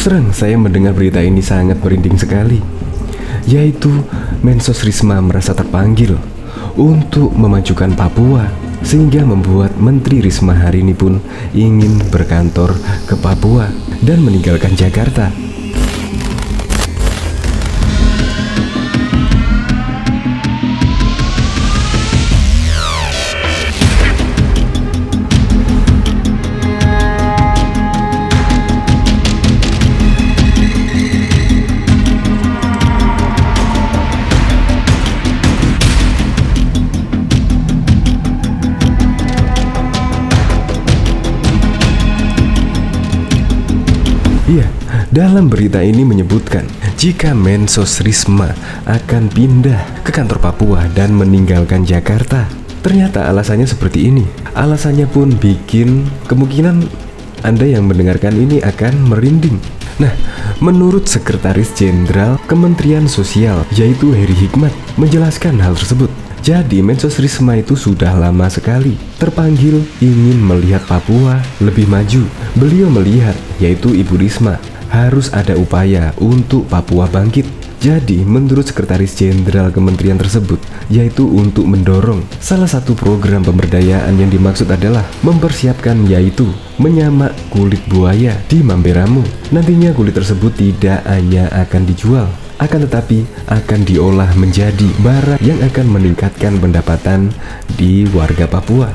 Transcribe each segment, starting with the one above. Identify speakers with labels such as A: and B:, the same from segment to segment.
A: Terus terang saya mendengar berita ini sangat merinding sekali, yaitu Mensos Risma merasa terpanggil untuk memajukan Papua, sehingga membuat Menteri Risma hari ini pun ingin berkantor ke Papua dan meninggalkan Jakarta. Iya, dalam berita ini menyebutkan jika Mensos Risma akan pindah ke kantor Papua dan meninggalkan Jakarta. Ternyata alasannya seperti ini. Alasannya pun bikin kemungkinan Anda yang mendengarkan ini akan merinding. Nah, menurut Sekretaris Jenderal Kementerian Sosial yaitu Heri Hikmat menjelaskan hal tersebut. Jadi Mensos Risma itu sudah lama sekali terpanggil ingin melihat Papua lebih maju. Beliau melihat, yaitu Ibu Risma, harus ada upaya untuk Papua bangkit. Jadi menurut Sekretaris Jenderal Kementerian tersebut, yaitu untuk mendorong salah satu program pemberdayaan yang dimaksud adalah mempersiapkan, yaitu menyamak kulit buaya di Mamberamo. Nantinya kulit tersebut tidak hanya akan dijual, akan tetapi akan diolah menjadi barang yang akan meningkatkan pendapatan di warga Papua.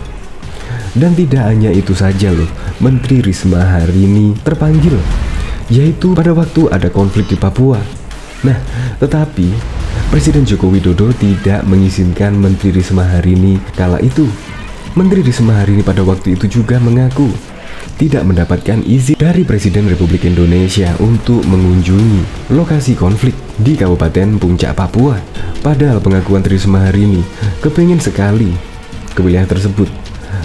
A: Dan tidak hanya itu saja loh, Menteri Risma hari ini terpanggil, yaitu pada waktu ada konflik di Papua. Nah, tetapi Presiden Joko Widodo tidak mengizinkan Menteri Risma hari ini kala itu. Menteri Risma hari ini pada waktu itu juga mengaku tidak mendapatkan izin dari Presiden Republik Indonesia untuk mengunjungi lokasi konflik di Kabupaten Puncak, Papua. Padahal pengakuan Risma hari ini kepingin sekali ke wilayah tersebut,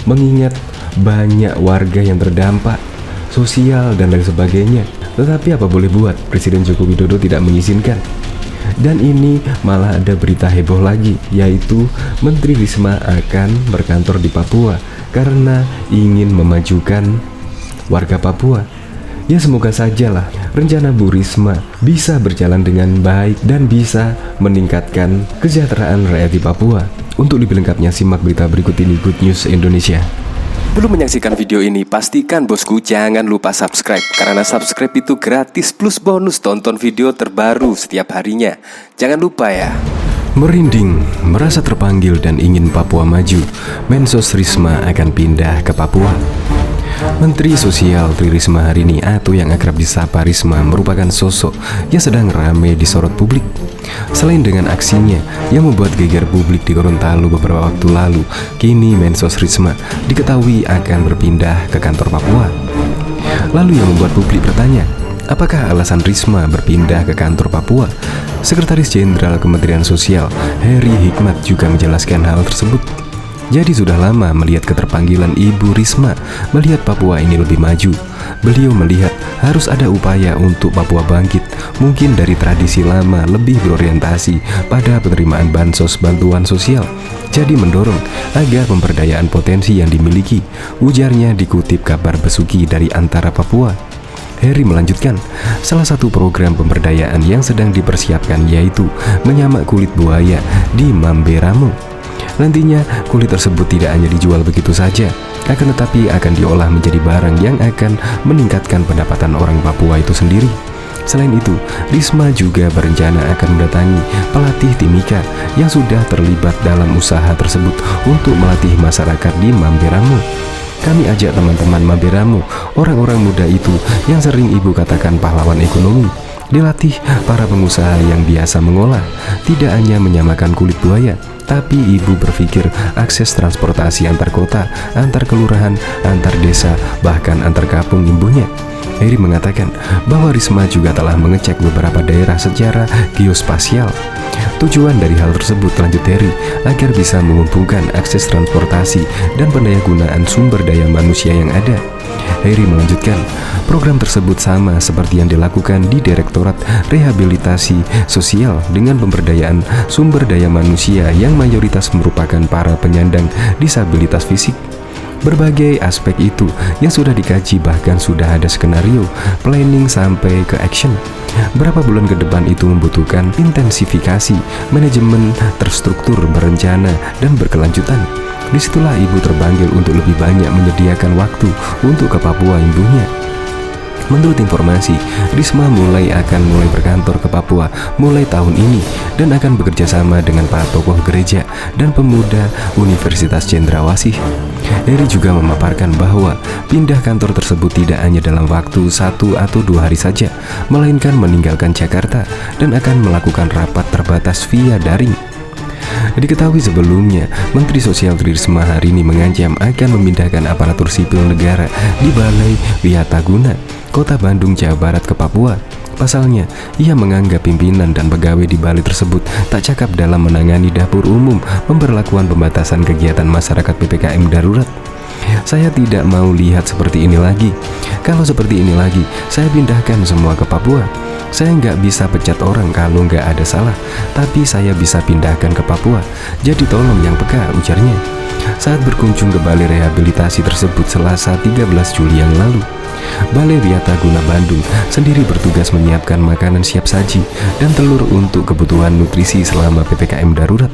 A: mengingat banyak warga yang terdampak sosial dan lain sebagainya. Tetapi apa boleh buat, Presiden Joko Widodo tidak mengizinkan. Dan ini malah ada berita heboh lagi, yaitu Menteri Risma akan berkantor di Papua karena ingin memajukan warga Papua. Ya semoga sajalah rencana Bu Risma bisa berjalan dengan baik dan bisa meningkatkan kesejahteraan rakyat di Papua. Untuk lebih lengkapnya simak berita berikut ini, Good News Indonesia. Belum menyaksikan video ini, pastikan bosku jangan lupa subscribe, karena subscribe itu gratis plus bonus tonton video terbaru setiap harinya. Jangan lupa ya. Merinding, merasa terpanggil dan ingin Papua maju, Mensos Risma akan pindah ke Papua. Menteri Sosial Tri Risma hari ini, atau yang akrab disapa Risma, merupakan sosok yang sedang ramai disorot publik. Selain dengan aksinya yang membuat geger publik di Gorontalo beberapa waktu lalu, kini Mensos Risma diketahui akan berpindah ke kantor Papua. Lalu yang membuat publik bertanya, apakah alasan Risma berpindah ke kantor Papua? Sekretaris Jenderal Kementerian Sosial Heri Hikmat juga menjelaskan hal tersebut. Jadi sudah lama melihat keterpanggilan Ibu Risma melihat Papua ini lebih maju. Beliau melihat harus ada upaya untuk Papua bangkit, mungkin dari tradisi lama lebih berorientasi pada penerimaan bansos bantuan sosial. Jadi mendorong agar pemberdayaan potensi yang dimiliki, ujarnya dikutip kabar Besuki dari Antara Papua. Heri melanjutkan, salah satu program pemberdayaan yang sedang dipersiapkan yaitu menyamak kulit buaya di Mamberamo. Nantinya kulit tersebut tidak hanya dijual begitu saja, akan tetapi akan diolah menjadi barang yang akan meningkatkan pendapatan orang Papua itu sendiri. Selain itu, Risma juga berencana akan mendatangi pelatih Timika yang sudah terlibat dalam usaha tersebut untuk melatih masyarakat di Mamberamo. Kami ajak teman-teman Mamberamo, orang-orang muda itu yang sering ibu katakan pahlawan ekonomi, dilatih para pengusaha yang biasa mengolah, tidak hanya menyamakan kulit buaya, tapi ibu berpikir akses transportasi antar kota, antar kelurahan, antar desa, bahkan antar kampung imbuhnya. Heri mengatakan bahwa Risma juga telah mengecek beberapa daerah secara geospasial. Tujuan dari hal tersebut, lanjut Heri, agar bisa menghubungkan akses transportasi dan pendayagunaan sumber daya manusia yang ada. Heri melanjutkan, program tersebut sama seperti yang dilakukan di Direktorat Rehabilitasi Sosial dengan pemberdayaan sumber daya manusia yang mayoritas merupakan para penyandang disabilitas fisik. Berbagai aspek itu yang sudah dikaji, bahkan sudah ada skenario, planning sampai ke action. Berapa bulan ke depan itu membutuhkan intensifikasi, manajemen terstruktur, berencana, dan berkelanjutan. Disitulah ibu terpanggil untuk lebih banyak menyediakan waktu untuk ke Papua imbuhnya. Menurut informasi, Risma akan mulai berkantor ke Papua mulai tahun ini dan akan bekerja sama dengan para tokoh gereja dan pemuda Universitas Cendrawasih. Eri juga memaparkan bahwa pindah kantor tersebut tidak hanya dalam waktu 1 atau 2 hari saja, melainkan meninggalkan Jakarta dan akan melakukan rapat terbatas via daring. Diketahui sebelumnya, Menteri Sosial Tri Risma hari ini mengancam akan memindahkan aparatur sipil negara di Balai Wiataguna, Kota Bandung, Jawa Barat ke Papua. Pasalnya, ia menganggap pimpinan dan pegawai di balai tersebut tak cakap dalam menangani dapur umum, pemberlakuan pembatasan kegiatan masyarakat PPKM darurat. Saya tidak mau lihat seperti ini lagi. Kalau seperti ini lagi, saya pindahkan semua ke Papua. Saya nggak bisa pecat orang kalau nggak ada salah, tapi saya bisa pindahkan ke Papua. Jadi tolong yang peka, ujarnya saat berkunjung ke balai rehabilitasi tersebut Selasa 13 Juli yang lalu. Balai Wiataguna Bandung sendiri bertugas menyiapkan makanan siap saji dan telur untuk kebutuhan nutrisi selama PPKM darurat.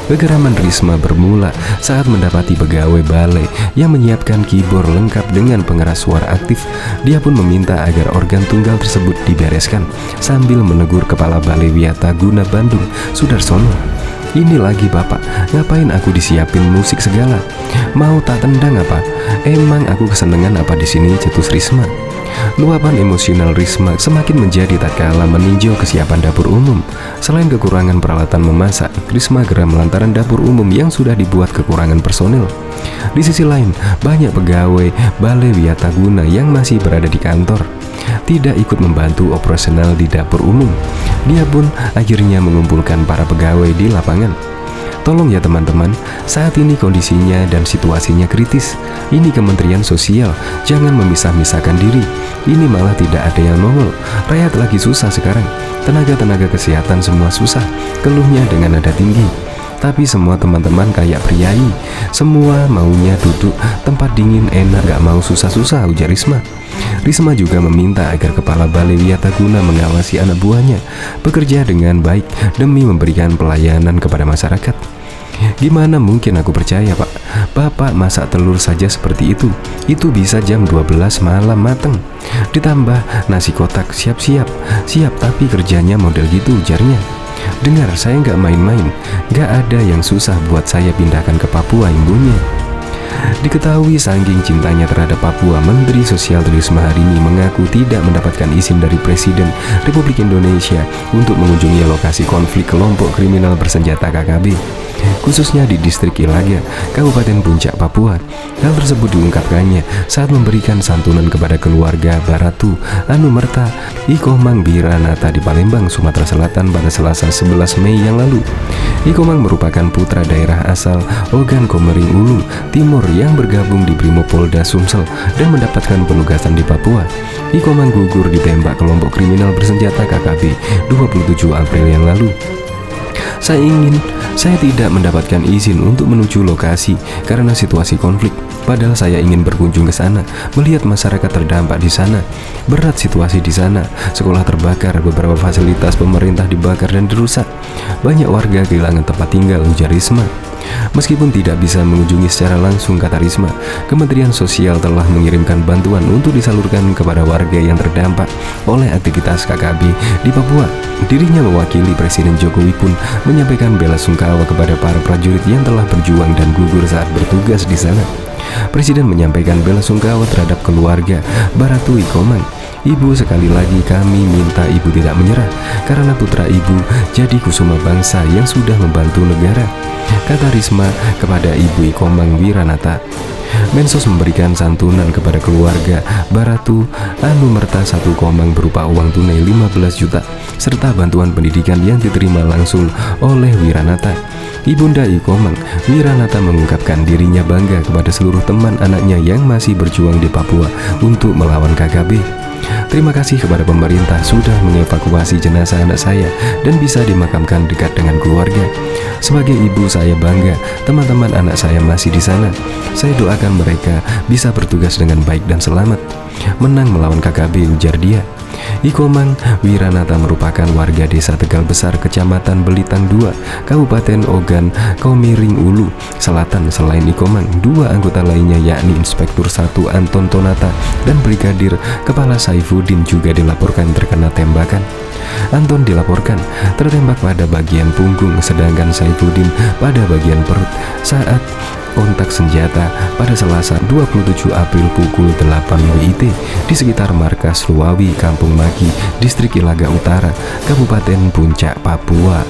A: Kegeraman Risma bermula saat mendapati pegawai balai yang menyiapkan keyboard lengkap dengan pengeras suara aktif. Dia pun meminta agar organ tunggal tersebut dibereskan sambil menegur Kepala Balai Wiataguna Bandung, Sudarsono. Ini lagi Bapak, ngapain aku disiapin musik segala? Mau tak tendang apa? Emang aku kesenangan apa di sini, cetus Risma. Luapan emosional Risma semakin menjadi tatkala meninjau kesiapan dapur umum. Selain kekurangan peralatan memasak, Risma geram lantaran dapur umum yang sudah dibuat kekurangan personil. Di sisi lain, banyak pegawai Balai Wiataguna yang masih berada di kantor tidak ikut membantu operasional di dapur umum. Dia pun akhirnya mengumpulkan para pegawai di lapangan. Tolong ya teman-teman, saat ini kondisinya dan situasinya kritis. Ini Kementerian Sosial, jangan memisah-misahkan diri. Ini malah tidak ada yang nongol. Rakyat lagi susah sekarang. Tenaga-tenaga kesehatan semua susah, keluhnya dengan nada tinggi. Tapi semua teman-teman kayak priai, semua maunya duduk tempat dingin enak, gak mau susah-susah, ujar Risma. Risma juga meminta agar Kepala Balai Wiataguna mengawasi anak buahnya bekerja dengan baik demi memberikan pelayanan kepada masyarakat. Gimana mungkin aku percaya Pak? Bapak masak telur saja seperti itu bisa jam 12 malam mateng. Ditambah nasi kotak siap tapi kerjanya model gitu, ujarnya. Dengar, saya nggak main-main, nggak ada yang susah buat saya pindahkan ke Papua, imbuhnya. Diketahui saking cintanya terhadap Papua, Menteri Sosial Tri Risma hari ini mengaku tidak mendapatkan izin dari Presiden Republik Indonesia untuk mengunjungi lokasi konflik kelompok kriminal bersenjata KKB, khususnya di distrik Ilaga, Kabupaten Puncak, Papua. Hal tersebut diungkapkannya saat memberikan santunan kepada keluarga Baratu Anumerta Ikomang Wiranata di Palembang, Sumatera Selatan pada Selasa 11 Mei yang lalu. Ikomang merupakan putra daerah asal Ogan Komering Ulu Timur yang bergabung di Brimopolda Sumsel dan mendapatkan penugasan di Papua. Ikomang gugur ditembak kelompok kriminal bersenjata KKB 27 April yang lalu. Saya tidak mendapatkan izin untuk menuju lokasi karena situasi konflik. Padahal saya ingin berkunjung ke sana, melihat masyarakat terdampak di sana. Berat situasi di sana, sekolah terbakar, beberapa fasilitas pemerintah dibakar dan dirusak. Banyak warga kehilangan tempat tinggal, ujar Risma. Meskipun tidak bisa mengunjungi secara langsung, kata Risma, Kementerian Sosial telah mengirimkan bantuan untuk disalurkan kepada warga yang terdampak oleh aktivitas KKB di Papua. Dirinya mewakili Presiden Jokowi pun menyampaikan bela sungkawa kepada para prajurit yang telah berjuang dan gugur saat bertugas di sana. Presiden menyampaikan bela sungkawa terhadap keluarga Baratu Ikomang. Ibu, sekali lagi kami minta ibu tidak menyerah, karena putra ibu jadi kusuma bangsa yang sudah membantu negara, kata Risma kepada Ibu Ikomang Wiranata. Mensos memberikan santunan kepada keluarga Baratu Anumerta 1 Komang berupa uang tunai 15 juta serta bantuan pendidikan yang diterima langsung oleh Wiranata. Ibunda Ikomang Wiranata mengungkapkan dirinya bangga kepada seluruh teman anaknya yang masih berjuang di Papua untuk melawan KKB. Terima kasih kepada pemerintah sudah mengevakuasi jenazah anak saya dan bisa dimakamkan dekat dengan keluarga. Sebagai ibu, saya bangga teman-teman anak saya masih di sana. Saya doakan mereka bisa bertugas dengan baik dan selamat. Menang melawan KKB, ujar dia. Ikomang Wiranata merupakan warga desa Tegal Besar, Kecamatan Belitang II, Kabupaten Ogan Komiring Ulu Selatan. Selain Ikomang, dua anggota lainnya yakni Inspektur 1 Anton Tonata dan Brigadir Kepala Saifuddin juga dilaporkan terkena tembakan. Anton dilaporkan tertembak pada bagian punggung, sedangkan Saifuddin pada bagian perut saat kontak senjata pada Selasa 27 April pukul 8 WIT di sekitar markas Ruwawi, Kampung Maki, Distrik Ilaga Utara, Kabupaten Puncak, Papua.